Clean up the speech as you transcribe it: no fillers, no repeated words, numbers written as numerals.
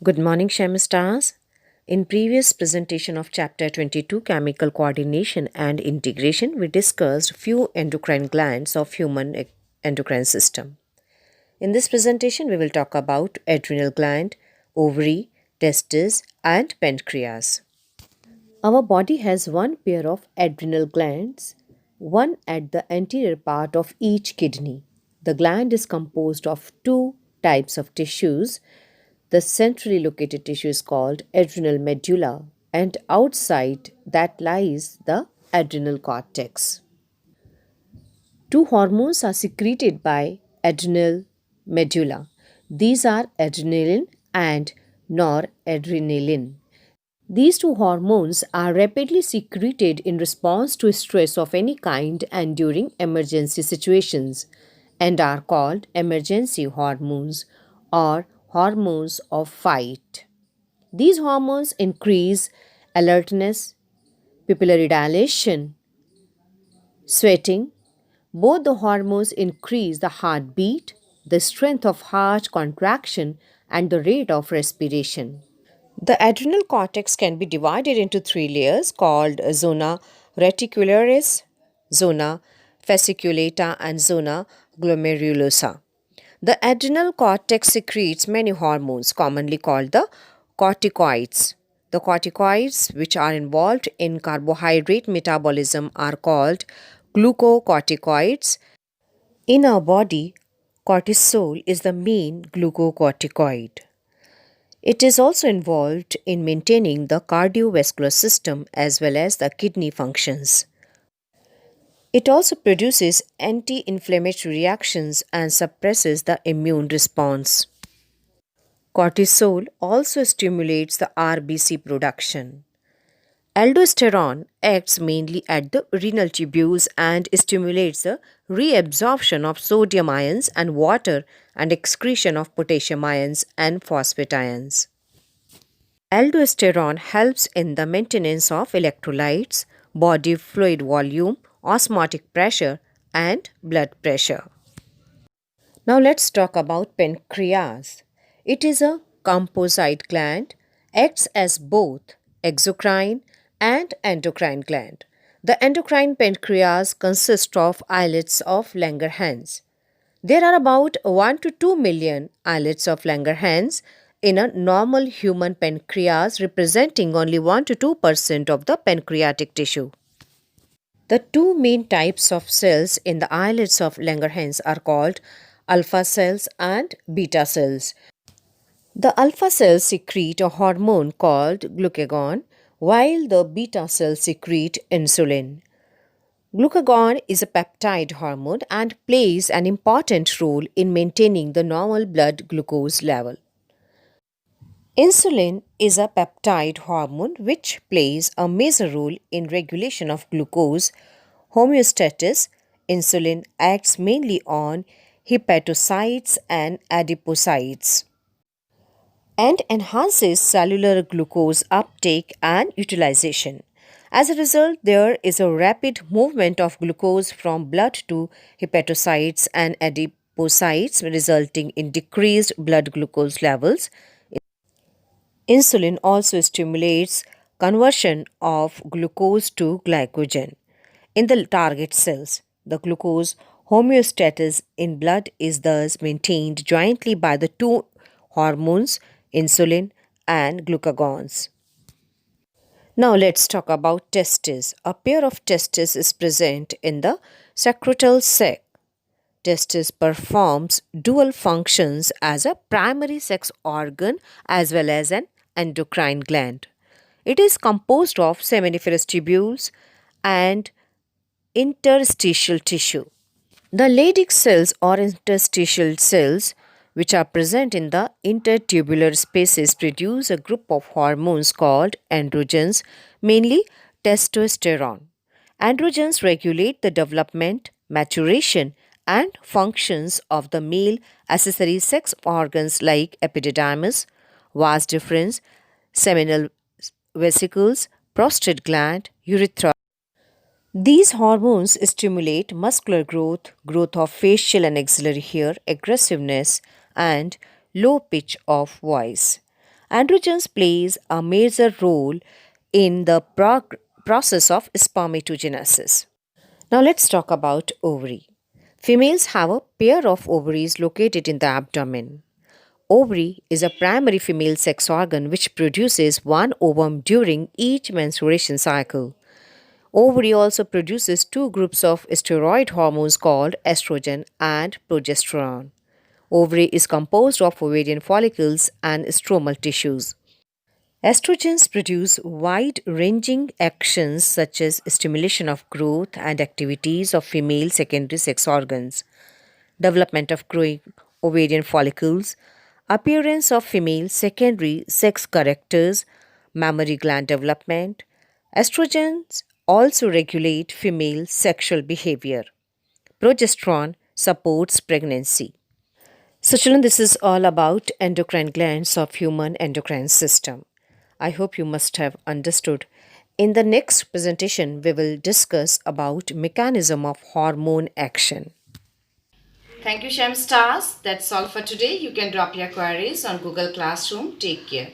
Good morning, Shem Stars. In previous presentation of chapter 22 chemical coordination and integration, we discussed few endocrine glands of human endocrine system. In this presentation, we will talk about adrenal gland, ovary, testes and pancreas. Our body has one pair of adrenal glands, one at the anterior part of each kidney. The gland is composed of two types of tissues. The centrally located tissue is called adrenal medulla, and outside that lies the adrenal cortex. Two hormones are secreted by adrenal medulla. These are adrenaline and noradrenaline. These two hormones are rapidly secreted in response to stress of any kind and during emergency situations and are called emergency hormones or hormones of fight. These hormones increase alertness, pupillary dilation, sweating. Both the hormones increase the heartbeat, the strength of heart contraction, and the rate of respiration. The adrenal cortex can be divided into three layers called zona reticularis, zona fasciculata, and zona glomerulosa. The adrenal cortex secretes many hormones, commonly called the corticoids. The corticoids, which are involved in carbohydrate metabolism, are called glucocorticoids. In our body, cortisol is the main glucocorticoid. It is also involved in maintaining the cardiovascular system as well as the kidney functions. It also produces anti inflammatory reactions and suppresses the immune response. Cortisol also stimulates the RBC production. Aldosterone acts mainly at the renal tubules and stimulates the reabsorption of sodium ions and water and excretion of potassium ions and phosphate ions. Aldosterone helps in the maintenance of electrolytes, body fluid volume, osmotic pressure, and blood pressure. Now let's talk about pancreas. It is a composite gland, acts as both exocrine and endocrine gland. The endocrine pancreas consists of islets of Langerhans. There are about 1 to 2 million islets of Langerhans in a normal human pancreas, representing only 1 to 2% of the pancreatic tissue. The two main types of cells in the islets of Langerhans are called alpha cells and beta cells. The alpha cells secrete a hormone called glucagon, while the beta cells secrete insulin. Glucagon is a peptide hormone and plays an important role in maintaining the normal blood glucose level. Insulin is a peptide hormone which plays a major role in regulation of glucose homeostasis. Insulin acts mainly on hepatocytes and adipocytes and enhances cellular glucose uptake and utilization. As a result, there is a rapid movement of glucose from blood to hepatocytes and adipocytes, resulting in decreased blood glucose levels. Insulin also stimulates conversion of glucose to glycogen in the target cells. The glucose homeostasis in blood is thus maintained jointly by the two hormones, insulin and glucagons. Now let's talk about testes. A pair of testes is present in the secretal sac. Testis performs dual functions as a primary sex organ as well as an endocrine gland. It is composed of seminiferous tubules and interstitial tissue. The Leydig cells or interstitial cells, which are present in the intertubular spaces, produce a group of hormones called androgens, mainly testosterone. Androgens regulate the development, maturation, and functions of the male accessory sex organs like epididymis, vas deferens, seminal vesicles, prostate gland, urethra. These hormones stimulate muscular growth, growth of facial and axillary hair, aggressiveness, and low pitch of voice. Androgens plays a major role in the process of spermatogenesis. Now let's talk about ovary. Females have a pair of ovaries located in the abdomen. Ovary is a primary female sex organ which produces one ovum during each menstruation cycle. Ovary also produces two groups of steroid hormones called estrogen and progesterone. Ovary is composed of ovarian follicles and stromal tissues. Estrogens produce wide ranging actions such as stimulation of growth and activities of female secondary sex organs, development of growing ovarian follicles, appearance of female secondary sex characters, mammary gland development. Estrogens also regulate female sexual behavior. Progesterone supports pregnancy. So, children, this is all about endocrine glands of human endocrine system. I hope you must have understood. In the next presentation, we will discuss about mechanism of hormone action. Thank you, Shem Stars. That's all for today. You can drop your queries on Google Classroom. Take care.